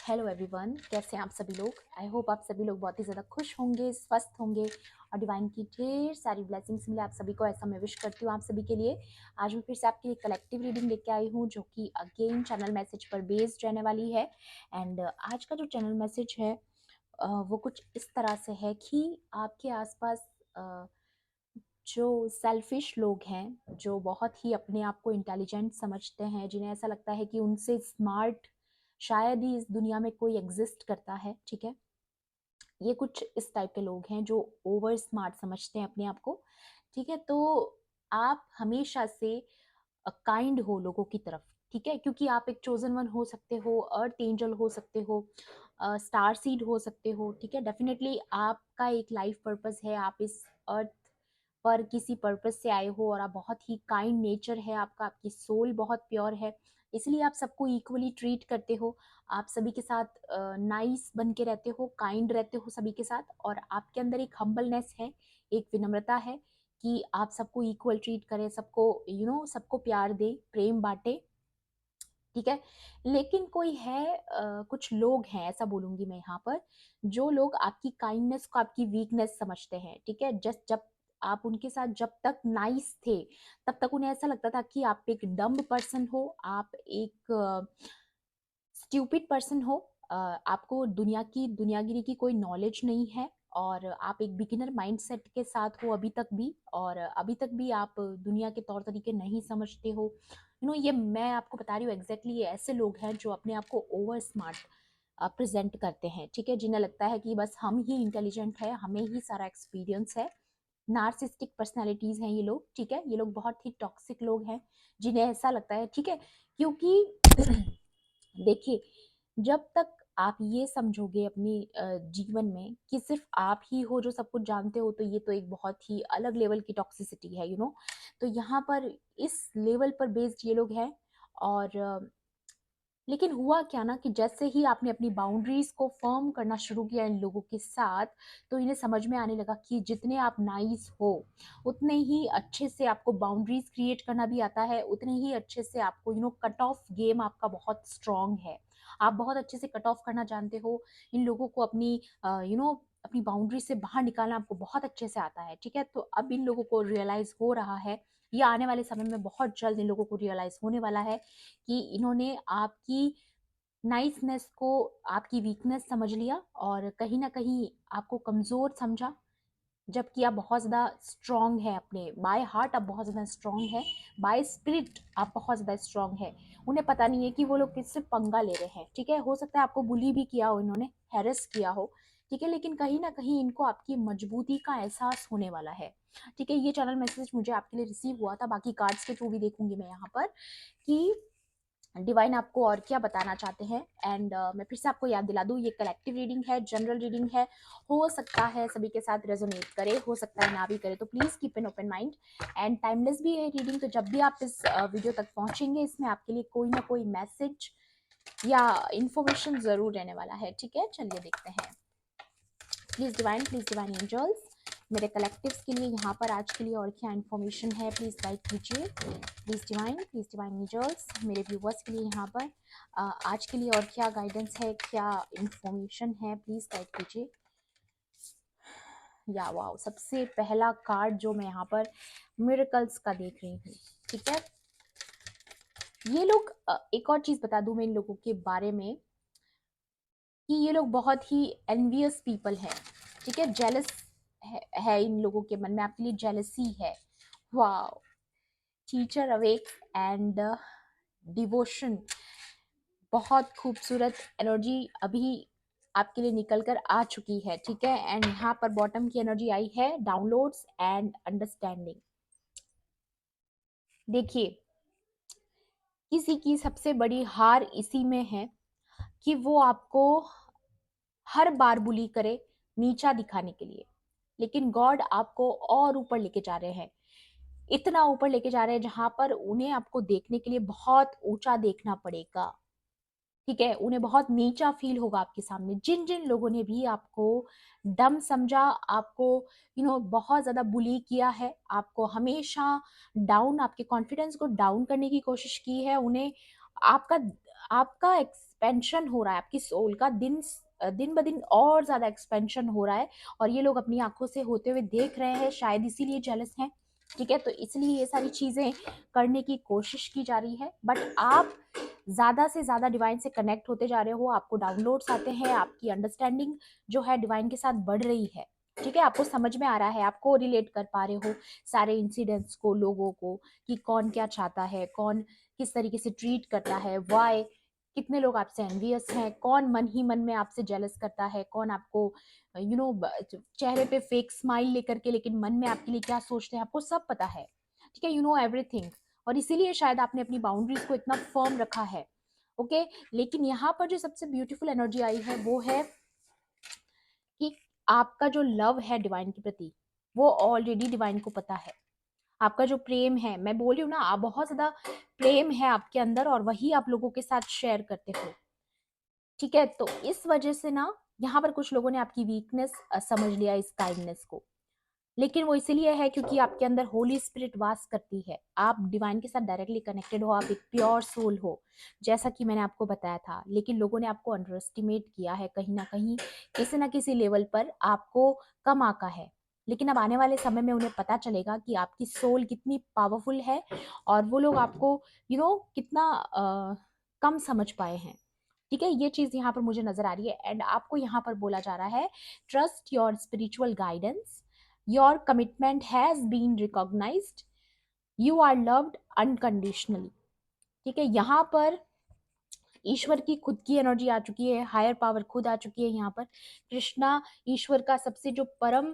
Hello everyone, कैसे हैं आप सभी लोग। आई होप आप सभी लोग बहुत ही ज़्यादा खुश होंगे, स्वस्थ होंगे और डिवाइन की ढेर सारी ब्लेसिंग्स मिले आप सभी को, ऐसा मैं विश करती हूँ आप सभी के लिए। आज मैं फिर से आपके लिए कलेक्टिव रीडिंग लेके आई हूँ जो कि अगेन चैनल मैसेज पर बेस्ड रहने वाली है। एंड आज का जो चैनल मैसेज है वो कुछ इस तरह से है कि आपके आसपास जो सेल्फिश लोग हैं, जो बहुत ही अपने आप को इंटेलिजेंट समझते हैं, जिन्हें ऐसा लगता है कि उनसे स्मार्ट शायद ही इस दुनिया में कोई एग्जिस्ट करता है, ठीक है। ये कुछ इस टाइप के लोग हैं जो ओवर स्मार्ट समझते हैं अपने आप को, ठीक है। तो आप हमेशा से काइंड हो लोगों की तरफ, ठीक है, क्योंकि आप एक चोजन वन हो सकते हो, अर्थ एंजल हो सकते हो, स्टार सीड हो सकते हो, ठीक है। डेफिनेटली आपका एक लाइफ पर्पस है, आप इस अर्थ पर किसी पर्पस से आए हो और आप बहुत ही काइंड नेचर है आपका, आपकी सोल बहुत प्योर है, इसलिए आप सबको इक्वली ट्रीट करते हो। आप सभी के साथ नाइस बन के रहते हो, काइंड रहते हो सभी के साथ, और आपके अंदर एक हम्बलनेस है, एक विनम्रता है कि आप सबको इक्वल ट्रीट करें, सबको सबको प्यार दे, प्रेम बांटे, ठीक है। लेकिन कोई है कुछ लोग हैं, ऐसा बोलूंगी मैं यहाँ पर, जो लोग आपकी काइंडनेस को आपकी वीकनेस समझते हैं, ठीक है। जस्ट जब आप उनके साथ जब तक नाइस थे तब तक उन्हें ऐसा लगता था कि आप एक डम्ब पर्सन हो, आप एक स्ट्यूपिड पर्सन हो, आपको दुनिया की दुनियागिरी की कोई नॉलेज नहीं है, और आप एक बिगिनर माइंडसेट के साथ हो अभी तक भी, और अभी तक भी आप दुनिया के तौर तरीके नहीं समझते हो। ये मैं आपको बता रही हूँ एग्जैक्टली, ये ऐसे लोग हैं जो अपने आप को ओवर स्मार्ट प्रेजेंट करते हैं, ठीक है, जिन्हें लगता है कि बस हम ही इंटेलिजेंट है, हमें ही सारा एक्सपीरियंस है। नार्सिस्टिक पर्सनालिटीज हैं ये लोग, ठीक है। ये लोग बहुत ही टॉक्सिक लोग हैं, जिन्हें ऐसा लगता है, ठीक है, क्योंकि देखिए, जब तक आप ये समझोगे अपनी जीवन में कि सिर्फ आप ही हो जो सब कुछ जानते हो, तो ये तो एक बहुत ही अलग लेवल की टॉक्सिसिटी है, तो यहाँ पर इस लेवल पर बेस्ड ये लोग हैं। और लेकिन हुआ क्या ना कि जैसे ही आपने अपनी बाउंड्रीज को फर्म करना शुरू किया इन लोगों के साथ, तो इन्हें समझ में आने लगा कि जितने आप नाइस हो उतने ही अच्छे से आपको बाउंड्रीज क्रिएट करना भी आता है, उतने ही अच्छे से आपको कट ऑफ गेम आपका बहुत स्ट्रांग है। आप बहुत अच्छे से कट ऑफ करना जानते हो इन लोगों को, अपनी अपनी बाउंड्री से बाहर निकालना आपको बहुत अच्छे से आता है, ठीक है। तो अब इन लोगों को रियलाइज हो रहा है, या आने वाले समय में बहुत जल्द इन लोगों को रियलाइज होने वाला है कि इन्होंने आपकी नाइसनेस को आपकी वीकनेस समझ लिया, और कहीं ना कहीं आपको कमजोर समझा, जबकि आप बहुत ज़्यादा स्ट्रांग है, अपने बाय हार्ट आप बहुत ज़्यादा स्ट्रांग है, बाय स्पिरिट आप बहुत ज़्यादा स्ट्रांग है। उन्हें पता नहीं है कि वो लोग किससे पंगा ले रहे हैं, ठीक है। हो सकता है आपको बुली भी किया हो, इन्होंने हैरेस किया हो, ठीक है, लेकिन कहीं ना कहीं इनको आपकी मजबूती का एहसास होने वाला है, ठीक है। ये चैनल मैसेज मुझे आपके लिए रिसीव हुआ था, बाकी कार्ड्स के थ्रू भी देखूंगी मैं यहाँ पर कि डिवाइन आपको और क्या बताना चाहते हैं। एंड मैं फिर से आपको याद दिला दूं, ये कलेक्टिव रीडिंग है, जनरल रीडिंग है, हो सकता है सभी के साथ रेजोनेट करे, हो सकता है ना भी करे, तो please keep an open mind. And timeless भी है रीडिंग, तो जब भी आप इस वीडियो तक पहुंचेंगे, इसमें आपके लिए कोई ना कोई मैसेज या इंफॉर्मेशन जरूर रहने वाला है, ठीक है। चलिए देखते हैं। प्लीज डिवाइन एंजल्स, मेरे कलेक्टिव्स के लिए यहाँ पर आज के लिए और क्या इन्फॉर्मेशन है, प्लीज गाइड कीजिए। प्लीज डिवाइन एंजल्स, मेरे व्यूवर्स के लिए यहाँ पर आज के लिए और क्या गाइडेंस है, क्या इन्फॉर्मेशन है, प्लीज गाइड कीजिए। या वाओ, सबसे पहला कार्ड जो मैं यहाँ पर मिरेकल्स का देख रही हूँ, ठीक है। ये लोग एक और चीज बता दूं मैं इन लोगों के बारे में, कि ये लोग बहुत ही एनवियस पीपल है, ठीक है। जेलस है इन लोगों के मन में आपके लिए, जेलसी है। Wow, teacher awake and devotion, बहुत खूबसूरत एनर्जी अभी आपके लिए निकल कर आ चुकी है, ठीक है। एंड यहाँ पर बॉटम की एनर्जी आई है, डाउनलोड्स एंड अंडरस्टैंडिंग। देखिए, किसी की सबसे बड़ी हार इसी में है कि वो आपको हर बार बुली करे नीचा दिखाने के लिए, लेकिन गॉड आपको और ऊपर लेके जा रहे हैं, इतना ऊपर लेके जा रहे हैं जहां पर उन्हें आपको देखने के लिए बहुत ऊंचा देखना पड़ेगा, ठीक है। उन्हें बहुत नीचा फील होगा आपके सामने। जिन जिन लोगों ने भी आपको डम समझा, आपको बहुत ज्यादा बुली किया है, आपको हमेशा आपके कॉन्फिडेंस को डाउन करने की कोशिश की है, उन्हें आपका आपका एक्सपेंशन हो रहा है आपकी सोल का, दिन ब दिन और ज़्यादा एक्सपेंशन हो रहा है, और ये लोग अपनी आंखों से होते हुए देख रहे हैं, शायद इसीलिए जेलस हैं। ठीक है, तो इसलिए ये सारी चीज़ें करने की कोशिश की जा रही है, बट आप ज़्यादा से ज़्यादा डिवाइन से कनेक्ट होते जा रहे हो, आपको डाउनलोड्स आते हैं, आपकी अंडरस्टैंडिंग जो है डिवाइन के साथ बढ़ रही है। ठीक है, आपको समझ में आ रहा है, आपको रिलेट कर पा रहे हो सारे इंसिडेंट्स को, लोगों को, कि कौन क्या चाहता है, कौन किस तरीके से ट्रीट करता है, वाई, कितने लोग आपसे एनवियस हैं, कौन मन ही मन में आपसे जेलस करता है, कौन आपको चेहरे पे फेक स्माइल लेकर के लेकिन मन में आपके लिए क्या सोचते हैं, आपको सब पता है। ठीक है, यू नो एवरीथिंग, और इसीलिए शायद आपने अपनी बाउंड्रीज को इतना फर्म रखा है। ओके, लेकिन यहाँ पर जो सबसे ब्यूटीफुल एनर्जी आई है वो है कि आपका जो लव है डिवाइन के प्रति, वो ऑलरेडी डिवाइन को पता है। आपका जो प्रेम है, मैं बोल रही हूँ ना, आप बहुत ज्यादा प्रेम है आपके अंदर, और वही आप लोगों के साथ शेयर करते हो। ठीक है, तो इस वजह से ना यहाँ पर कुछ लोगों ने आपकी वीकनेस समझ लिया, इस काइंडनेस को, लेकिन वो इसीलिए है क्योंकि आपके अंदर होली स्पिरिट वास करती है, आप डिवाइन के साथ डायरेक्टली कनेक्टेड हो, आप एक प्योर सोल हो, जैसा कि मैंने आपको बताया था। लेकिन लोगों ने आपको अंडर एस्टिमेट किया है, कहीं ना कहीं किसी ना किसी लेवल पर आपको कम आका है, लेकिन अब आने वाले समय में उन्हें पता चलेगा कि आपकी सोल कितनी पावरफुल है, और वो लोग आपको कितना कम समझ पाए हैं। ठीक है, ये चीज यहाँ पर मुझे नजर आ रही है, एंड आपको यहाँ पर बोला जा रहा है, trust your spiritual guidance, your commitment has been recognised, you are loved unconditionally. ठीक है, यहाँ पर ईश्वर की खुद की एनर्जी आ चुकी है, हायर पावर खुद आ चुकी है। यहाँ पर कृष्णा ईश्वर का सबसे जो परम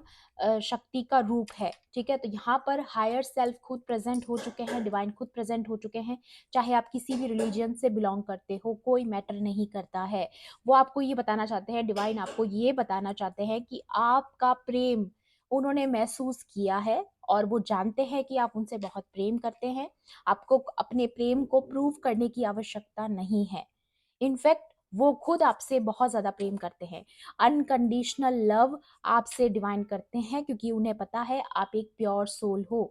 शक्ति का रूप है। ठीक है, तो यहाँ पर हायर सेल्फ खुद प्रेजेंट हो चुके हैं, डिवाइन खुद प्रेजेंट हो चुके हैं। चाहे आप किसी भी रिलीजन से बिलोंग करते हो, कोई मैटर नहीं करता है। वो आपको ये बताना चाहते हैं, डिवाइन आपको ये बताना चाहते हैं कि आपका प्रेम उन्होंने महसूस किया है, और वो जानते हैं कि आप उनसे बहुत प्रेम करते हैं। आपको अपने प्रेम को प्रूव करने की आवश्यकता नहीं है। इनफैक्ट वो खुद आपसे बहुत ज्यादा प्रेम करते हैं, अनकंडीशनल लव आपसे डिवाइन करते हैं, क्योंकि उन्हें पता है आप एक प्योर सोल हो।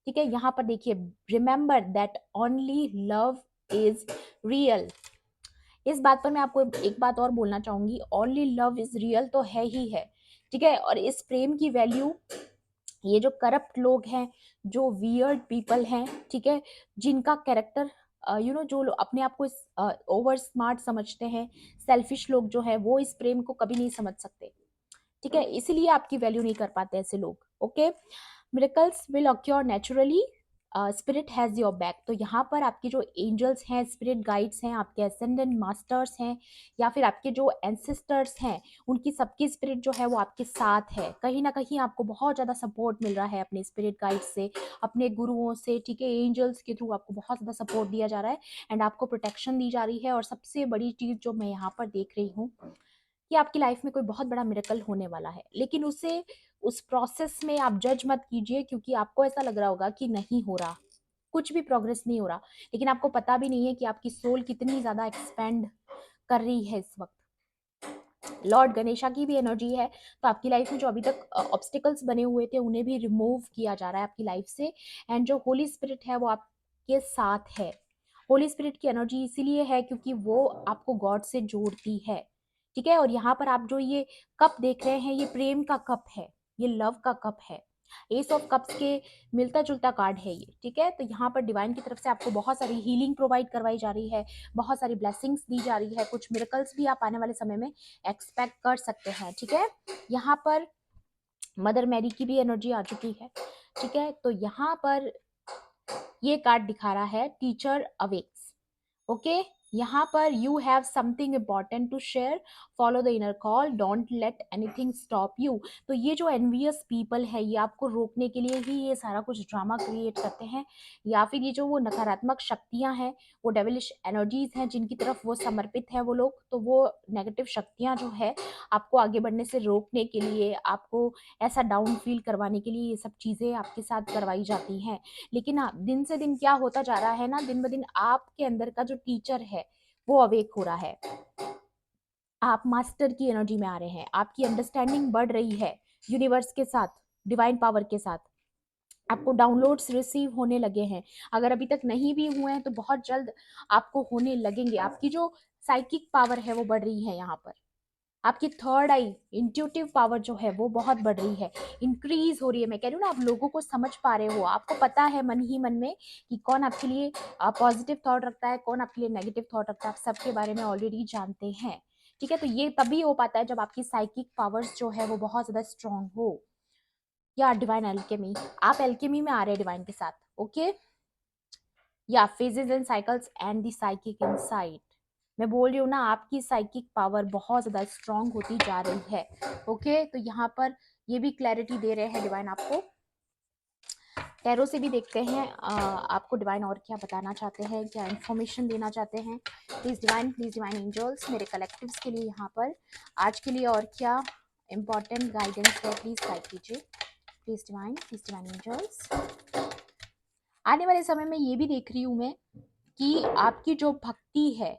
ठीक है, यहाँ पर देखिए, remember that only love is real. इस बात पर मैं आपको एक बात और बोलना चाहूंगी, ओनली लव इज रियल तो है ही है। ठीक है, और इस प्रेम की वैल्यू ये जो करप्ट लोग हैं, जो वियर्ड पीपल हैं, ठीक है, जिनका कैरेक्टर जो अपने आप को ओवर स्मार्ट समझते हैं, सेल्फिश लोग जो है, वो इस प्रेम को कभी नहीं समझ सकते। ठीक है, इसीलिए आपकी वैल्यू नहीं कर पाते ऐसे लोग। Okay, miracles will occur naturally, spirit has your back. तो यहाँ पर आपके जो एंजल्स हैं, स्पिरिट गाइड्स हैं, आपके असेंडेंट मास्टर्स हैं, या फिर आपके जो एंसेस्टर्स हैं, उनकी सबकी स्पिरिट जो है वो आपके साथ है। कहीं ना कहीं आपको बहुत ज़्यादा सपोर्ट मिल रहा है अपने स्पिरिट गाइड से, अपने गुरुओं से। ठीक है, एंजल्स के थ्रू आपको बहुत ज़्यादा सपोर्ट दिया जा रहा है, एंड आपको प्रोटेक्शन दी जा रही है। और सबसे बड़ी चीज़ जो मैं यहाँ पर देख रही हूँ कि आपकी लाइफ में कोई बहुत बड़ा मिरेकल होने वाला है, लेकिन उस प्रोसेस में आप जज मत कीजिए, क्योंकि आपको ऐसा लग रहा होगा कि नहीं हो रहा, कुछ भी प्रोग्रेस नहीं हो रहा, लेकिन आपको पता भी नहीं है कि आपकी सोल कितनी ज्यादा एक्सपेंड कर रही है इस वक्त। लॉर्ड गणेशा की भी एनर्जी है, तो आपकी लाइफ में जो अभी तक ऑब्स्टिकल्स बने हुए थे उन्हें भी रिमूव किया जा रहा है आपकी लाइफ से, एंड जो होली स्पिरिट है वो आपके साथ है। होली स्पिरिट की एनर्जी इसीलिए है क्योंकि वो आपको गॉड से जोड़ती है। ठीक है, और यहाँ पर आप जो ये कप देख रहे हैं, ये प्रेम का कप है, ये लव का कप है। एस ऑफ कप्स के मिलता जुलता कार्ड है ये। ठीक है, तो यहाँ पर डिवाइन की तरफ से आपको बहुत सारी हीलिंग प्रोवाइड करवाई जा रही है, बहुत सारी ब्लेसिंग्स दी जा रही है, कुछ मिरेकल्स भी आप आने वाले समय में एक्सपेक्ट कर सकते हैं। ठीक है, यहाँ पर मदर मैरी की भी एनर्जी आ चुकी है। ठीक है, तो यहाँ पर ये कार्ड दिखा रहा है टीचर अवेक्स। ओके, यहाँ पर you have something important to share, follow the inner call, don't let anything stop you. तो ये जो एनवियस पीपल है, ये आपको रोकने के लिए ही ये सारा कुछ ड्रामा क्रिएट करते हैं, या फिर ये जो वो नकारात्मक शक्तियां हैं, वो डेविलिश एनर्जीज हैं जिनकी तरफ वो समर्पित है वो लोग, तो वो नेगेटिव शक्तियां जो है आपको आगे बढ़ने से रोकने के लिए, आपको ऐसा डाउन फील करवाने के लिए ये सब चीजें आपके साथ करवाई जाती हैं। लेकिन हाँ, दिन से दिन क्या होता जा रहा है ना, दिन ब दिन आपके अंदर का जो टीचर है वो अवेक हो रहा है, आप मास्टर की एनर्जी में आ रहे हैं, आपकी अंडरस्टैंडिंग बढ़ रही है यूनिवर्स के साथ, डिवाइन पावर के साथ। आपको डाउनलोड्स रिसीव होने लगे हैं। अगर अभी तक नहीं भी हुए हैं तो बहुत जल्द आपको होने लगेंगे। आपकी जो साइकिक पावर है वो बढ़ रही है यहाँ पर। आपकी थर्ड आई इंट्यूटिव पावर जो है वो बहुत बढ़ रही है, इंक्रीज हो रही है। मैं कह रही हूँ ना, आप लोगों को समझ पा रहे हो, आपको पता है मन ही मन में कि कौन आपके लिए पॉजिटिव थॉट रखता है, कौन आपके लिए नेगेटिव थॉट रखता है। आप सबके बारे में ऑलरेडी जानते हैं। ठीक है, तो ये तभी हो पाता है जब आपकी साइकिक पावर्स जो है वो बहुत ज्यादा स्ट्रांग हो। या डिवाइन एल्केमी, आप एल्केमी में आ रहे हैं डिवाइन के साथ। ओके, या phases and cycles and the psychic inside. मैं बोल रही हूँ ना, आपकी साइकिक पावर बहुत ज्यादा स्ट्रांग होती जा रही है। ओके, तो यहाँ पर ये भी क्लैरिटी दे रहे हैं डिवाइन आपको। टैरो से भी देखते हैं आपको डिवाइन और क्या बताना चाहते हैं, क्या इन्फॉर्मेशन देना चाहते हैं। प्लीज डिवाइन एंजल्स मेरे कलेक्टिव्स के लिए यहाँ पर आज के लिए और क्या इंपॉर्टेंट गाइडेंस है, प्लीज गाइड कीजिए। Please divine angels. आने वाले समय में ये भी देख रही हूँ मैं कि आपकी जो भक्ति है,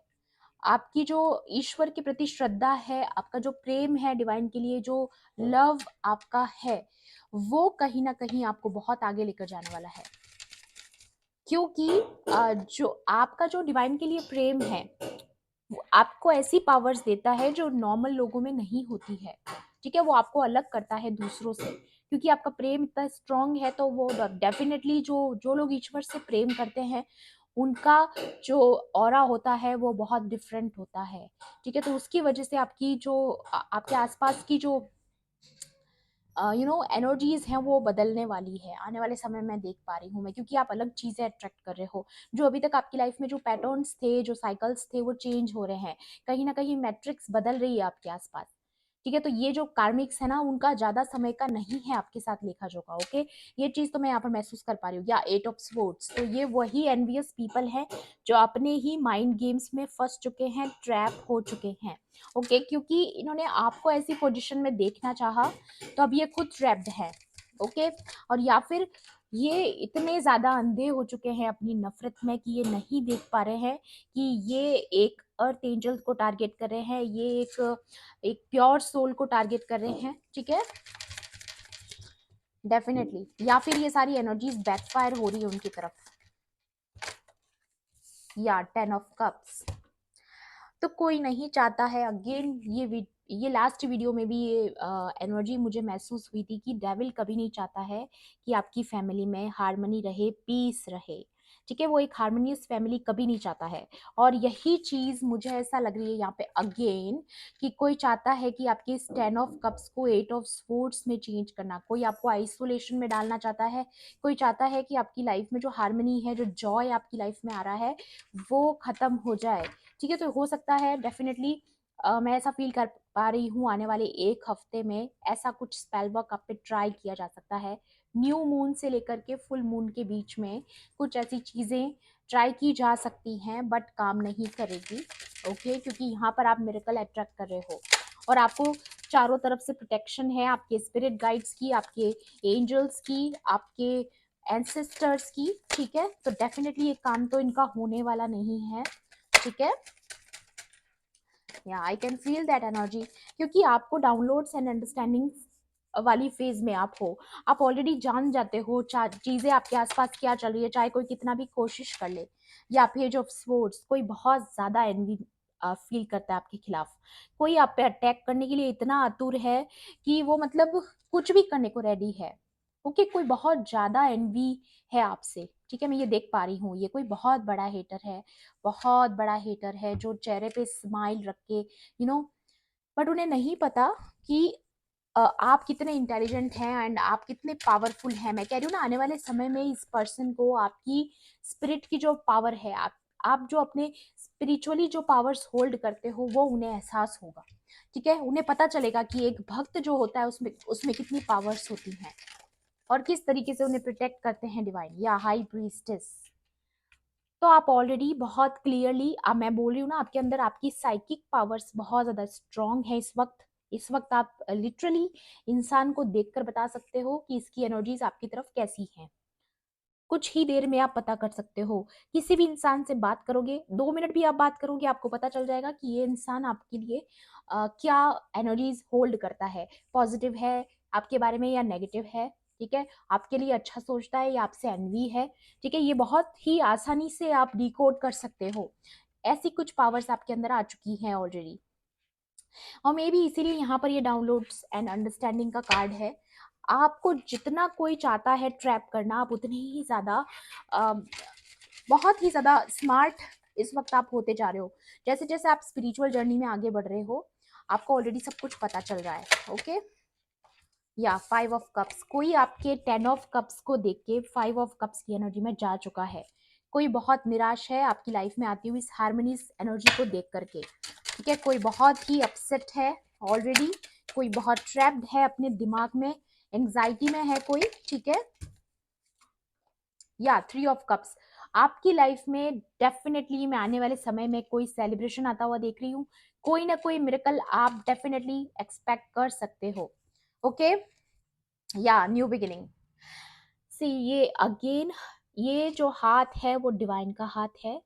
आपकी जो ईश्वर के प्रति श्रद्धा है, आपका जो प्रेम है डिवाइन के लिए, जो लव आपका है, वो कहीं ना कहीं आपको बहुत आगे लेकर जाने वाला है। क्योंकि जो आपका जो डिवाइन के लिए प्रेम है वो आपको ऐसी पावर्स देता है जो नॉर्मल लोगों में नहीं होती है। ठीक है, वो आपको अलग करता है दूसरों से, क्योंकि आपका प्रेम इतना स्ट्रांग है। तो वो डेफिनेटली जो जो लोग ईश्वर से प्रेम करते हैं उनका जो ऑरा होता है वो बहुत डिफरेंट होता है। ठीक है, तो उसकी वजह से आपकी जो आपके आसपास की जो एनर्जीज हैं वो बदलने वाली है आने वाले समय में, देख पा रही हूँ मैं। क्योंकि आप अलग चीजें अट्रैक्ट कर रहे हो। जो अभी तक आपकी लाइफ में जो पैटर्न्स थे, जो साइकिल्स थे, वो चेंज हो रहे हैं। कहीं ना कहीं मैट्रिक्स बदल रही है आपके आसपास। ठीक है, तो ये जो कार्मिक्स है ना, उनका ज्यादा समय का नहीं है आपके साथ लेखा जोखा। ओके, ये चीज तो मैं यहाँ पर महसूस कर पा रही हूँ। या 8 ऑफ स्वॉर्ड्स, तो ये वही एनवियस पीपल है जो अपने ही माइंड गेम्स में फंस चुके हैं, ट्रैप हो चुके हैं। ओके, क्योंकि इन्होंने आपको ऐसी पोजीशन में देखना चाहा तो अब ये खुद ट्रैप्ड है। ओके, और या फिर ये इतने ज्यादा अंधे हो चुके हैं अपनी नफरत में कि ये नहीं देख पा रहे हैं कि ये एक अर्थ एंजल को टारगेट कर रहे हैं, ये एक एक प्योर सोल को टारगेट कर रहे हैं। ठीक है, डेफिनेटली। या फिर ये सारी एनर्जीज बैकफायर हो रही है उनकी तरफ। या 10 ऑफ कप्स, तो कोई नहीं चाहता है। अगेन ये लास्ट वीडियो में भी ये एनर्जी मुझे महसूस हुई थी कि डेविल कभी नहीं चाहता है कि आपकी फैमिली में हार्मनी रहे, पीस रहे। ठीक है, वो एक हार्मोनियस फैमिली कभी नहीं चाहता है। और यही चीज मुझे ऐसा लग रही है यहाँ पे अगेन, कि कोई चाहता है कि आपके इस 10 ऑफ कप्स को 8 ऑफ स्वॉर्ड्स में चेंज करना। कोई आपको आइसोलेशन में डालना चाहता है। कोई चाहता है कि आपकी लाइफ में जो हार्मनी है, जो जॉय आपकी लाइफ में आ रहा है, वो खत्म हो जाए। ठीक है, तो हो सकता है डेफिनेटली मैं ऐसा फील कर पा रही हूँ आने वाले 1 हफ्ते में ऐसा कुछ स्पेल वर्क आप पे ट्राई किया जा सकता है। न्यू मून से लेकर के फुल मून के बीच में कुछ ऐसी चीजें ट्राई की जा सकती हैं, बट काम नहीं करेगी। ओके, क्योंकि यहाँ पर आप मिरेकल अट्रैक्ट कर रहे हो और आपको चारों तरफ से प्रोटेक्शन है, आपके स्पिरिट गाइड्स की, आपके एंजल्स की, आपके एंसेस्टर्स की। ठीक है, तो डेफिनेटली ये काम तो इनका होने वाला नहीं है। ठीक है, या I can feel that energy, क्योंकि आपको डाउनलोड्स एंड अंडरस्टैंडिंग वाली फेज में आप हो। आप ऑलरेडी जान जाते हो चीजें आपके आसपास क्या चल रही है, चाहे कोई कितना भी कोशिश कर ले। या पेज ऑफ स्वॉर्ड्स, कोई बहुत ज्यादा एनवी फील करता है आपके खिलाफ। कोई आप पे अटैक करने के लिए इतना आतुर है कि वो मतलब कुछ भी करने को रेडी है। ओके, कोई बहुत ज्यादा एनवी है आपसे। ठीक है, मैं ये देख पा रही हूँ। ये कोई बहुत बड़ा हेटर है, बहुत बड़ा हेटर है, जो चेहरे पे स्माइल रख के बट उन्हें नहीं पता कि आप कितने इंटेलिजेंट हैं एंड आप कितने पावरफुल हैं। मैं कह रही हूँ ना, आने वाले समय में इस पर्सन को आपकी स्पिरिट की जो पावर है, आप जो अपने स्पिरिचुअली जो पावर्स होल्ड करते हो, वो उन्हें एहसास होगा। ठीक है, उन्हें पता चलेगा कि एक भक्त जो होता है उसमें उसमें कितनी पावर्स होती हैं और किस तरीके से उन्हें प्रोटेक्ट करते हैं डिवाइन या हाई प्रीस्टेस। तो आप ऑलरेडी बहुत क्लियरली, अब मैं बोल रही हूँ ना, आपके अंदर आपकी साइकिक पावर्स बहुत ज्यादा स्ट्रांग है इस वक्त। इस वक्त आप लिटरली इंसान को देखकर बता सकते हो कि इसकी एनर्जीज आपकी तरफ कैसी हैं। कुछ ही देर में आप पता कर सकते हो। किसी भी इंसान से बात करोगे, 2 मिनट भी आप बात करोगे, आपको पता चल जाएगा कि ये इंसान आपके लिए क्या एनर्जीज होल्ड करता है, पॉजिटिव है आपके बारे में या नेगेटिव है। ठीक है, आपके लिए अच्छा सोचता है या आपसे एनवी है, ठीक है, ये बहुत ही आसानी से आप डिकोड कर सकते हो। ऐसी कुछ पावर्स आपके अंदर आ चुकी हैं ऑलरेडी, और मे बी इसीलिए यहाँ पर ये डाउनलोड्स एंड अंडरस्टैंडिंग का कार्ड है। आपको जितना कोई चाहता है ट्रैप करना, आप उतने ही ज़्यादा बहुत ही ज़्यादा स्मार्ट इस वक्त आप होते जा रहे हो। जैसे जैसे आप स्पिरिचुअल जर्नी में आगे बढ़ रहे हो, आपको ऑलरेडी सब कुछ पता चल रहा है। ओके, या 5 ऑफ कप्स, कोई आपके 10 ऑफ कप्स को देख के 5 ऑफ कप्स की एनर्जी में जा चुका है। कोई बहुत निराश है आपकी लाइफ में आती हुई इस हार्मोनियस एनर्जी को देख करके, ठीक है, कोई बहुत ही अपसेट है ऑलरेडी, कोई बहुत ट्रैप्ड है अपने दिमाग में, एंग्जाइटी में है कोई, ठीक है। या 3 ऑफ कप्स, आपकी लाइफ में डेफिनेटली मैं आने वाले समय में कोई सेलिब्रेशन आता हुआ देख रही हूँ, कोई ना कोई मिरेकल आप डेफिनेटली एक्सपेक्ट कर सकते हो। ओके, या न्यू बिगिनिंग। सी, ये अगेन, ये जो हाथ है वो डिवाइन का हाथ है,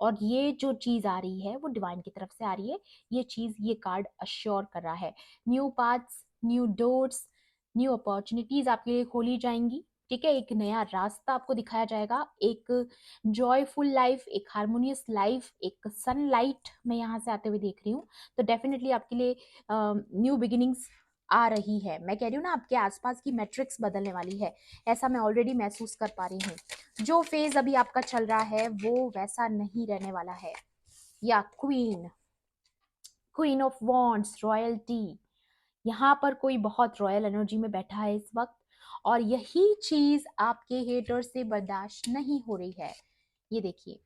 और ये जो चीज आ रही है वो डिवाइन की तरफ से आ रही है। ये चीज, ये कार्ड अश्योर कर रहा है new paths, new doors, new opportunities आपके लिए खोली जाएंगी, ठीक है, एक नया रास्ता आपको दिखाया जाएगा, एक जॉयफुल लाइफ, एक हार्मोनियस लाइफ, एक सनलाइट मैं यहाँ से आते हुए देख रही हूँ। तो डेफिनेटली आपके लिए न्यू बिगिनिंग्स आ रही है। मैं कह रही हूँ ना, आपके आसपास की मैट्रिक्स बदलने वाली है, ऐसा मैं ऑलरेडी महसूस कर पा रही हूँ। जो फेज अभी आपका चल रहा है वो वैसा नहीं रहने वाला है। या queen, queen of wands, royalty, यहाँ पर कोई बहुत रॉयल एनर्जी में बैठा है इस वक्त, और यही चीज आपके हेटर से बर्दाश्त नहीं हो रही है। ये देखिए,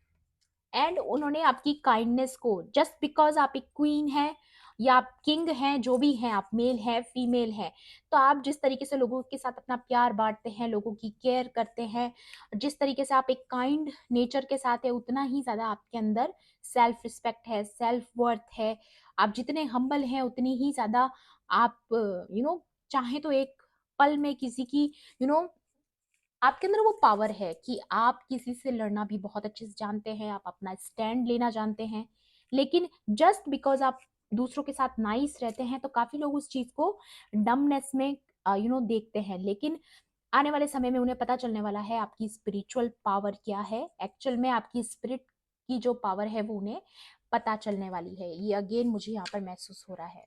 एंड उन्होंने आपकी काइंडनेस को, जस्ट बिकॉज आप एक क्वीन हैं या आप किंग हैं, जो भी हैं, आप मेल हैं फीमेल हैं, तो आप जिस तरीके से लोगों के साथ अपना प्यार बांटते हैं, लोगों की केयर करते हैं, जिस तरीके से आप एक काइंड नेचर के साथ है, उतना ही ज्यादा आपके अंदर सेल्फ रिस्पेक्ट है, सेल्फ वर्थ है। आप जितने हम्बल हैं उतनी ही ज्यादा आप चाहे तो एक पल में किसी की आपके अंदर वो पावर है कि आप किसी से लड़ना भी बहुत अच्छे से जानते हैं, आप अपना स्टैंड लेना जानते हैं। लेकिन जस्ट बिकॉज आप दूसरों के साथ नाइस रहते हैं, तो काफी लोग उस चीज को डमनेस में देखते हैं। लेकिन आने वाले समय में उन्हें पता चलने वाला है आपकी स्पिरिचुअल पावर क्या है, एक्चुअल में आपकी स्पिरिट की जो पावर है वो उन्हें पता चलने वाली है। ये अगेन मुझे यहाँ पर महसूस हो रहा है,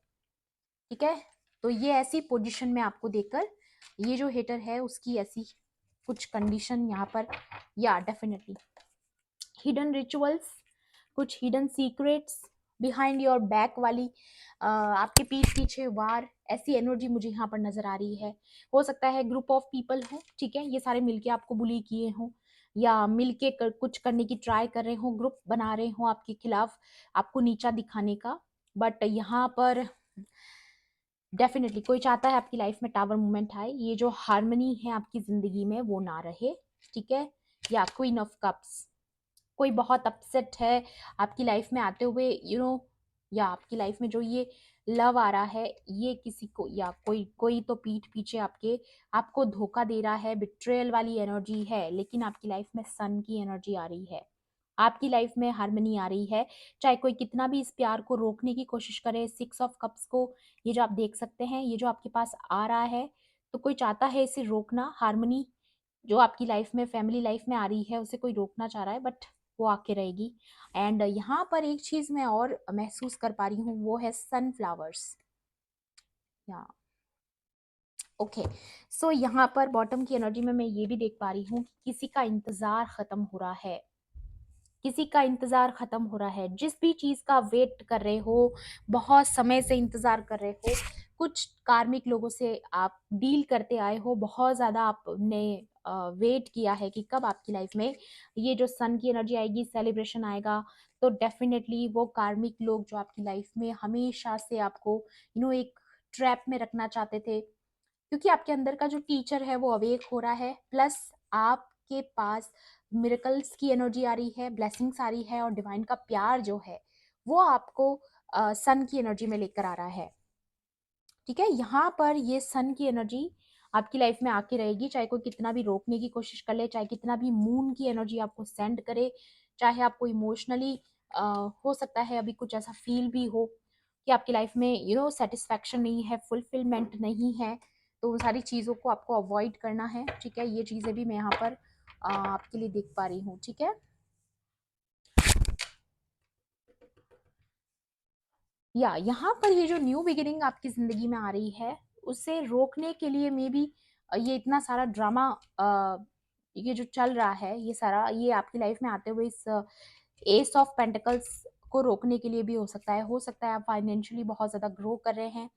ठीक है। तो ये ऐसी पोजीशन में आपको देखकर, ये जो हेटर है उसकी ऐसी कुछ कंडीशन यहाँ पर, या डेफिनेटली हिडन रिचुअल्स, कुछ hidden secrets behind your back वाली, आपके पीठ पीछे वार, ऐसी एनर्जी मुझे यहाँ पर नजर आ रही है। हो सकता है ग्रुप ऑफ पीपल हो, ठीक है, ये सारे मिलके आपको बुली किए हों, या मिलके कुछ करने की ट्राई कर रहे हो, ग्रुप बना रहे हो आपके खिलाफ, आपको नीचा दिखाने का। बट यहाँ पर डेफिनेटली कोई चाहता है आपकी लाइफ में टावर मूवमेंट आए, ये जो हार्मनी है आपकी जिंदगी में वो ना रहे, ठीक है। या क्वीन ऑफ कप्स, कोई बहुत अपसेट है आपकी लाइफ में आते हुए, या आपकी लाइफ में जो ये लव आ रहा है, ये किसी को, या कोई कोई तो पीठ पीछे आपको धोखा दे रहा है, बिट्रेयल वाली एनर्जी है। लेकिन आपकी लाइफ में सन की एनर्जी आ रही है, आपकी लाइफ में हार्मनी आ रही है। चाहे कोई कितना भी इस प्यार को रोकने की कोशिश करे, 6 ऑफ कप्स को, ये जो आप देख सकते हैं, ये जो आपके पास आ रहा है, तो कोई चाहता है इसे रोकना, हार्मनी जो आपकी लाइफ में, फैमिली लाइफ में आ रही है, उसे कोई रोकना चाह रहा है, बट वो आके रहेगी। एंड यहाँ पर एक चीज मैं और महसूस कर पा रही हूँ, वो है सनफ्लावर्स। या ओके, सो यहाँ पर बॉटम की एनर्जी में मैं ये भी देख पा रही हूँ कि किसी का इंतजार खत्म हो रहा है, किसी का इंतजार खत्म हो रहा है, जिस भी चीज का वेट कर रहे हो, बहुत समय से इंतजार कर रहे हो, कुछ कार्मिक लोगों से आप डील करते आए हो, बहुत ज्यादा आपने वेट किया है कि कब आपकी लाइफ में ये जो सन की एनर्जी आएगी, सेलिब्रेशन आएगा। तो डेफिनेटली वो कार्मिक लोग जो आपकी लाइफ में हमेशा से आपको एक ट्रैप में रखना चाहते थे, क्योंकि आपके अंदर का जो टीचर है वो अवेक हो रहा है, प्लस आपके पास मिरेकल्स की एनर्जी आ रही है, ब्लेसिंग्स आ रही है, और डिवाइन का प्यार जो है वो आपको सन की एनर्जी में लेकर आ रहा है, ठीक है। यहाँ पर ये सन की एनर्जी आपकी लाइफ में आके रहेगी, चाहे कोई कितना भी रोकने की कोशिश कर ले, चाहे कितना भी मून की एनर्जी आपको सेंड करे, चाहे आपको इमोशनली हो सकता है अभी कुछ ऐसा फील भी हो कि आपकी लाइफ में सेटिस्फैक्शन नहीं है, फुलफिलमेंट नहीं है, तो उन सारी चीज़ों को आपको अवॉइड करना है, ठीक है। ये चीज़ें भी मैं यहाँ पर आपके लिए देख पा रही हूँ, ठीक है। या यहाँ पर ये जो न्यू बिगिनिंग आपकी ज़िंदगी में आ रही है, उसे रोकने के लिए मे बी ये इतना सारा ड्रामा ये जो चल रहा है, ये सारा ये आपकी लाइफ में आते हुए इस एस ऑफ पेंटिकल्स को रोकने के लिए भी हो सकता है। हो सकता है आप फाइनेंशियली बहुत ज़्यादा ग्रो कर रहे हैं,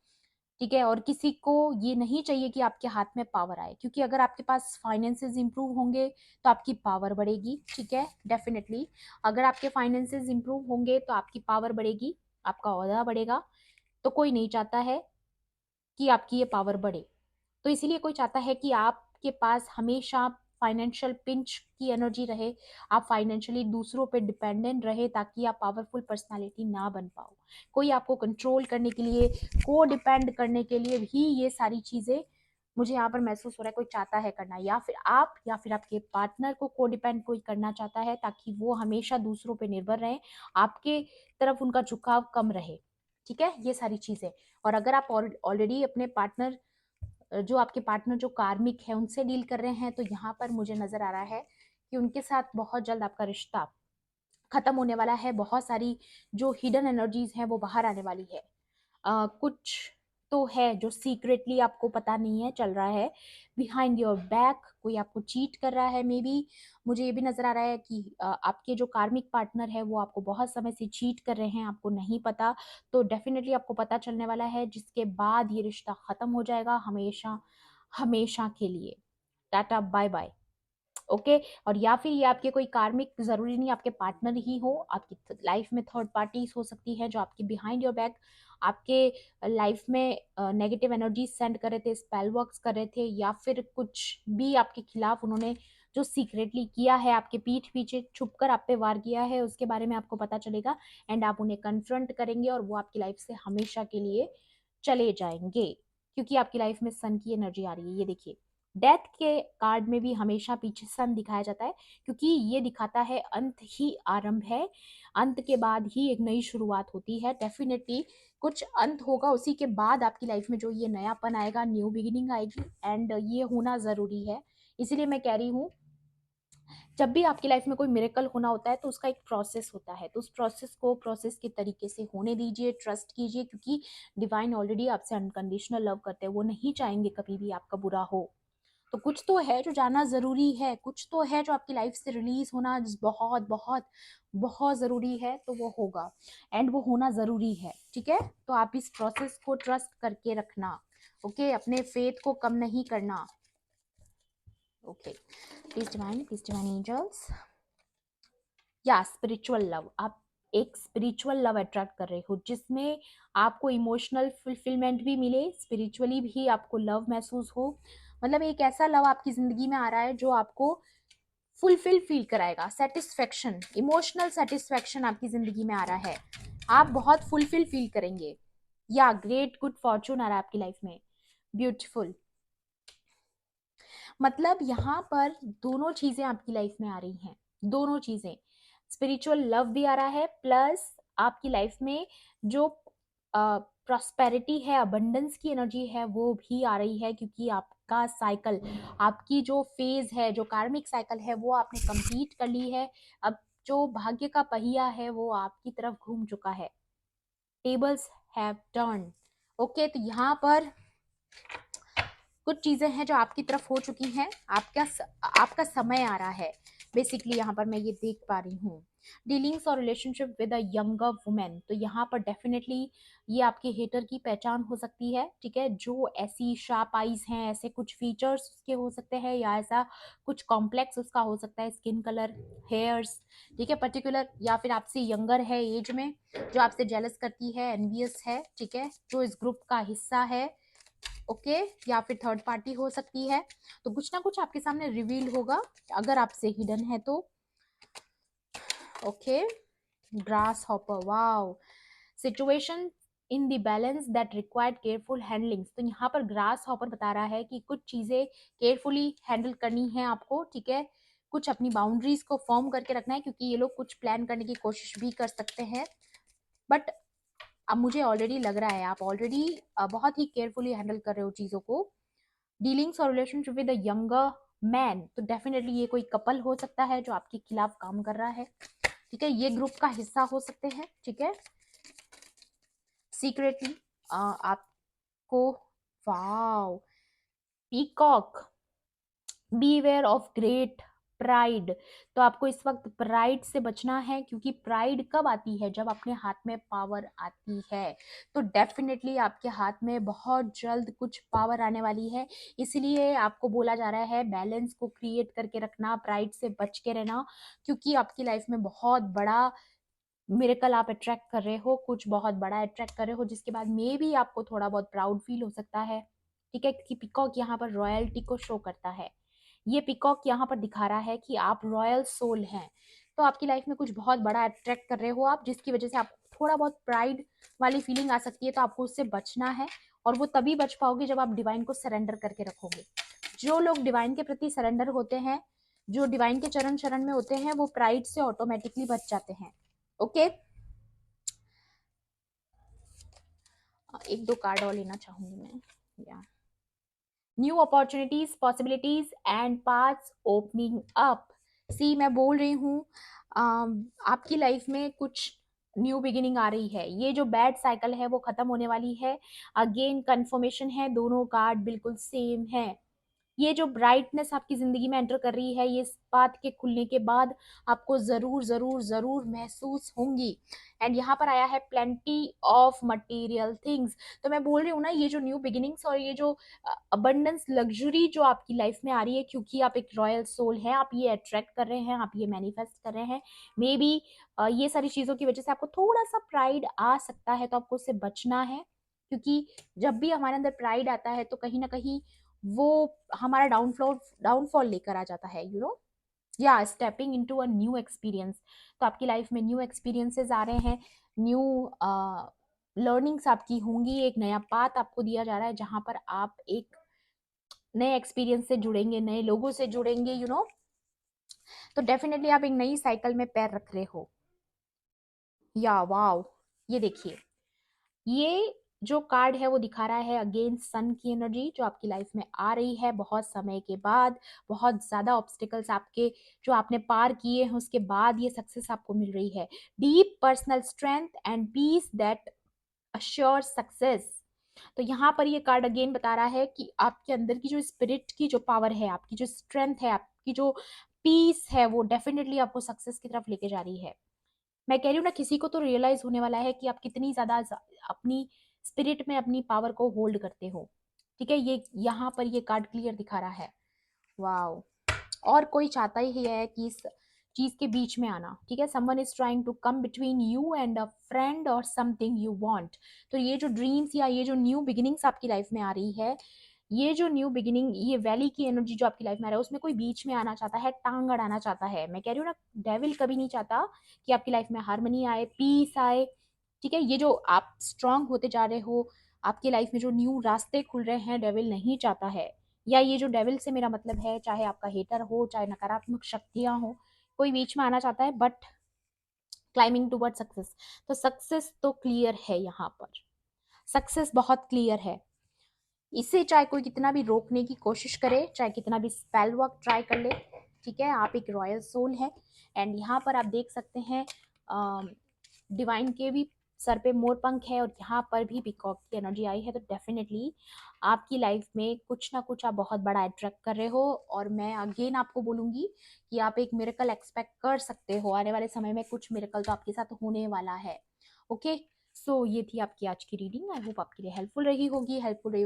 ठीक है, और किसी को ये नहीं चाहिए कि आपके हाथ में पावर आए, क्योंकि अगर आपके पास फाइनेंसेस इंप्रूव होंगे तो आपकी पावर बढ़ेगी, ठीक है, डेफिनेटली। अगर आपके फाइनेंसेस इंप्रूव होंगे तो आपकी पावर बढ़ेगी, आपका ओहदा बढ़ेगा। तो कोई नहीं चाहता है कि आपकी ये पावर बढ़े, तो इसीलिए कोई चाहता है कि आपके पास हमेशा फाइनेंशियल पिंच की एनर्जी रहे, आप फाइनेंशियली दूसरों पे डिपेंडेंट रहे, ताकि आप पावरफुल पर्सनालिटी ना बन पाओ। कोई आपको कंट्रोल करने के लिए, को डिपेंड करने के लिए भी ये सारी चीजें मुझे यहाँ पर महसूस हो रहा है कोई चाहता है करना, या फिर आप या फिर आपके पार्टनर को डिपेंड कोई करना चाहता है, ताकि वो हमेशा दूसरों पे निर्भर रहे, आपके तरफ उनका झुकाव कम रहे, ठीक है, ये सारी चीजें। और अगर आप ऑलरेडी अपने पार्टनर जो आपके पार्टनर जो कार्मिक है उनसे डील कर रहे हैं, तो यहाँ पर मुझे नजर आ रहा है कि उनके साथ बहुत जल्द आपका रिश्ता खत्म होने वाला है। बहुत सारी जो हिडन एनर्जीज हैं वो बाहर आने वाली है। कुछ तो है जो सीक्रेटली आपको पता नहीं है चल रहा है, बिहाइंड योर बैक कोई आपको चीट कर रहा है। मे बी मुझे ये भी नजर आ रहा है कि आपके जो कार्मिक पार्टनर है वो आपको बहुत समय से चीट कर रहे हैं, आपको नहीं पता। तो डेफिनेटली आपको पता चलने वाला है, जिसके बाद ये रिश्ता खत्म हो जाएगा हमेशा हमेशा के लिए। Tata bye bye. ओके। और या फिर ये आपके कोई कार्मिक, जरूरी नहीं आपके पार्टनर ही हो, आपकी लाइफ में थर्ड पार्टीज हो सकती है जो आपके बिहाइंड योर बैक आपके लाइफ में नेगेटिव एनर्जी सेंड कर रहे थे, स्पेल वर्क्स कर रहे थे, या फिर कुछ भी आपके खिलाफ उन्होंने जो सीक्रेटली किया है, आपके पीठ पीछे छुपकर आप पे वार किया है, उसके बारे में आपको पता चलेगा एंड आप उन्हें कन्फ्रंट करेंगे और वो आपकी लाइफ से हमेशा के लिए चले जाएंगे, क्योंकि आपकी लाइफ में सन की एनर्जी आ रही है। ये देखिए, डेथ के कार्ड में भी हमेशा पीछे सन दिखाया जाता है, क्योंकि ये दिखाता है अंत ही आरंभ है, अंत के बाद ही एक नई शुरुआत होती है। डेफिनेटली कुछ अंत होगा, उसी के बाद आपकी लाइफ में जो ये नयापन आएगा, न्यू बिगिनिंग आएगी, एंड ये होना जरूरी है। इसीलिए मैं कह रही हूँ, जब भी आपकी लाइफ में कोई मिरेकल होना होता है तो उसका एक प्रोसेस होता है, तो उस प्रोसेस को प्रोसेस के तरीके से होने दीजिए, ट्रस्ट कीजिए, क्योंकि डिवाइन ऑलरेडी आपसे अनकंडीशनल लव करते हैं, वो नहीं चाहेंगे कभी भी आपका बुरा हो। तो कुछ तो है जो जाना जरूरी है, कुछ तो है जो आपकी लाइफ से रिलीज होना बहुत बहुत बहुत जरूरी है, तो वो होगा एंड वो होना जरूरी है, ठीक है। तो आप इस प्रोसेस को ट्रस्ट करके रखना, ओके, अपने फेथ को कम नहीं करना, ओके। प्लीज डिवाइन एंजल्स, या स्पिरिचुअल लव, आप एक स्पिरिचुअल लव अट्रैक्ट कर रहे हो, जिसमें आपको इमोशनल फुलफिलमेंट भी मिले, स्पिरिचुअली भी आपको लव महसूस हो। मतलब एक ऐसा लव आपकी जिंदगी में आ रहा है जो आपको फुलफिल फील कराएगा, सेटिस्फेक्शन, इमोशनल सेटिस्फेक्शन आपकी जिंदगी में आ रहा है, आप बहुत फुलफिल फील करेंगे। या ग्रेट गुड फॉर्चून आ रहा है आपकी लाइफ में, ब्यूटीफुल। मतलब यहाँ पर दोनों चीजें आपकी लाइफ में आ रही हैं, दोनों चीजें, स्पिरिचुअल लव भी आ रहा है, प्लस आपकी लाइफ में जो प्रॉस्पेरिटी है, अबंडेंस की एनर्जी है, वो भी आ रही है, क्योंकि आपका साइकिल, आपकी जो फेज है, जो कार्मिक साइकिल है, वो आपने कंप्लीट कर ली है। अब जो भाग्य का पहिया है वो आपकी तरफ घूम चुका है, टेबल्स हैव टर्न, ओके। तो यहाँ पर कुछ चीजें हैं जो आपकी तरफ हो चुकी हैं, आपका समय आ रहा है, बेसिकली यहाँ पर मैं ये देख पा रही हूँ। डीलिंग्स और relationship with a younger women, तो यहाँ पर डेफिनेटली ये आपके हेटर की पहचान हो सकती है, ठीक है, जो ऐसी शार्प आईज हैं, ऐसे कुछ फीचर्स उसके हो सकते हैं, या ऐसा कुछ कॉम्प्लेक्स उसका हो सकता है, स्किन कलर, हेयर्स, ठीक है, पर्टिकुलर, या फिर आपसे यंगर है एज में, जो आपसे जेलस करती है, एनवियस है, ठीक है, जो इस ग्रुप का हिस्सा है, ओके, या फिर थर्ड पार्टी हो सकती है। तो कुछ ना कुछ आपके सामने रिवील होगा, अगर आपसे हिडन है तो, okay. Grass hopper, wow, situation in the balance that required careful handling, तो यहाँ पर ग्रास हॉपर बता रहा है कि कुछ चीजें केयरफुली हैंडल करनी है आपको, ठीक है, कुछ अपनी बाउंड्रीज को फॉर्म करके रखना है, क्योंकि ये लोग कुछ प्लान करने की कोशिश भी कर सकते हैं, बट अब मुझे ऑलरेडी लग रहा है आप ऑलरेडी बहुत ही केयरफुली हैंडल कर रहे हो चीज़ों को, डीलिंग्स और relationship with a younger man, तो डेफिनेटली ये कोई कपल हो सकता है जो आपके खिलाफ काम कर रहा है, ठीक है, ये ग्रुप का हिस्सा हो सकते हैं, ठीक है। सीक्रेटली आपको, wow, peacock, beware of great pride, तो आपको इस वक्त प्राइड से बचना है, क्योंकि प्राइड कब आती है, जब अपने हाथ में पावर आती है। तो डेफिनेटली आपके हाथ में बहुत जल्द कुछ पावर आने वाली है, इसलिए आपको बोला जा रहा है बैलेंस को क्रिएट करके रखना, प्राइड से बच के रहना, क्योंकि आपकी लाइफ में बहुत बड़ा मिरेकल आप अट्रैक्ट कर रहे हो, कुछ बहुत बड़ा अट्रैक्ट कर रहे हो, जिसके बाद मे भी आपको थोड़ा बहुत प्राउड फील हो सकता है, ठीक है, क्योंकि पिकॉक यहाँ पर रॉयल्टी को शो करता है। ये पिकॉक यहाँ पर दिखा रहा है कि आप रॉयल सोल हैं, तो आपकी लाइफ में कुछ बहुत बड़ा अट्रैक्ट कर रहे हो आप, जिसकी वजह से आपको थोड़ा बहुत प्राइड वाली फीलिंग आ सकती है, तो आपको उससे बचना है, और वो तभी बच पाओगे जब आप डिवाइन को सरेंडर करके रखोगे। जो लोग डिवाइन के प्रति सरेंडर होते हैं, जो डिवाइन के चरण शरण में होते हैं, वो प्राइड से ऑटोमेटिकली बच जाते हैं। ओके, एक दो कार्ड और लेना चाहूंगी मैं, या new opportunities, possibilities and paths opening up. See, मैं बोल रही हूँ आपकी लाइफ में कुछ न्यू बिगिनिंग आ रही है, ये जो बैड साइकिल है वो खत्म होने वाली है। अगेन कंफर्मेशन है, दोनों कार्ड बिल्कुल सेम है। ये जो ब्राइटनेस आपकी जिंदगी में एंटर कर रही है, ये इस बात के खुलने के बाद आपको जरूर जरूर जरूर महसूस होंगी। एंड यहाँ पर आया है प्लेंटी ऑफ मटेरियल थिंग्स, तो मैं बोल रही हूँ ना, ये जो न्यू बिगिनिंग्स और ये जो अबंडेंस लग्जरी जो आपकी लाइफ में आ रही है, क्योंकि आप एक रॉयल सोल हैं, आप ये अट्रैक्ट कर रहे हैं, आप ये मैनिफेस्ट कर रहे हैं, मे बी ये सारी चीजों की वजह से आपको थोड़ा सा प्राइड आ सकता है, तो आपको उससे बचना है, क्योंकि जब भी हमारे अंदर प्राइड आता है तो कहीं ना कहीं वो हमारा डाउनफॉल लेकर आ जाता है, यू नो, या stepping into a new experience. तो आपकी लाइफ में न्यू एक्सपीरियंसेस आ रहे हैं, न्यू लर्निंग्स आपकी होंगी, एक नया पाथ आपको दिया जा रहा है, जहां पर आप एक नए एक्सपीरियंस से जुड़ेंगे, नए लोगों से जुड़ेंगे, यू नो। तो डेफिनेटली आप एक नई साइकिल में पैर रख रहे हो, या वाओ, ये देखिए, ये जो कार्ड है वो दिखा रहा है अगेन सन की एनर्जी जो आपकी लाइफ में आ रही है बहुत समय के बाद, बहुत ज्यादा ऑब्स्टिकल्स आपके जो आपने पार किए हैं उसके बाद ये सक्सेस आपको मिल रही है। Deep personal strength and peace that assure success. तो यहाँ पर ये कार्ड अगेन बता रहा है कि आपके अंदर की जो स्पिरिट की जो पावर है, आपकी जो स्ट्रेंथ है, आपकी जो पीस है, वो डेफिनेटली आपको सक्सेस की तरफ लेके जा रही है। मैं कह रही हूँ ना, किसी को तो रियलाइज होने वाला है कि आप कितनी ज्यादा अपनी स्पिरिट में अपनी पावर को होल्ड करते हो, ठीक है, ये यहाँ पर ये कार्ड क्लियर दिखा रहा है। वाओ, और कोई चाहता ही है कि इस चीज के बीच में आना, ठीक है, someone is trying to come between you and a friend और समथिंग यू वांट। तो ये जो ड्रीम्स या ये जो न्यू बिगिनिंग्स आपकी लाइफ में आ रही है, ये जो न्यू बिगिनिंग, ये वैली की एनर्जी जो आपकी लाइफ में आ रहा है, उसमें कोई बीच में आना चाहता है, टांग अड़ाना चाहता है। मैं कह रही हूँ ना, डेविल कभी नहीं चाहता कि आपकी लाइफ में हारमनी आए, पीस आए, ठीक है, ये जो आप स्ट्रांग होते जा रहे हो, आपकी लाइफ में जो न्यू रास्ते खुल रहे हैं, डेविल नहीं चाहता है। या ये जो डेविल से मेरा मतलब है, चाहे आपका हेटर हो, चाहे नकारात्मक शक्तियां हो, कोई बीच में आना चाहता है, बट क्लाइंबिंग टूवर्ड सक्सेस। तो सक्सेस तो क्लियर है, यहाँ पर सक्सेस बहुत क्लियर है। इसे चाहे कोई कितना भी रोकने की कोशिश करे, चाहे कितना भी स्पेल वर्क ट्राई कर ले, ठीक है, आप एक रॉयल सोल है। एंड यहाँ पर आप देख सकते हैं डिवाइन के भी सर पे मोर पंख है, और यहाँ पर भी पीकॉक की एनर्जी आई है, तो डेफिनेटली आपकी लाइफ में कुछ ना कुछ आप बहुत बड़ा अट्रैक्ट कर रहे हो। और मैं अगेन आपको बोलूंगी कि आप एक मिरेकल एक्सपेक्ट कर सकते हो, आने वाले समय में कुछ मिरेकल तो आपके साथ होने वाला है। ओके, सो ये थी आपकी आज की रीडिंग, आई होप आपके लिए हेल्पफुल रही होगी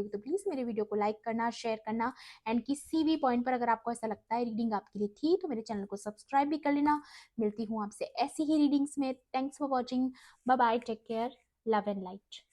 तो प्लीज मेरे वीडियो को लाइक करना, शेयर करना, एंड किसी भी पॉइंट पर अगर आपको ऐसा लगता है रीडिंग आपके लिए थी तो मेरे चैनल को सब्सक्राइब भी कर लेना। मिलती हूँ आपसे ऐसी ही रीडिंग्स में। Thanks for watching, bye bye, take care, love and light.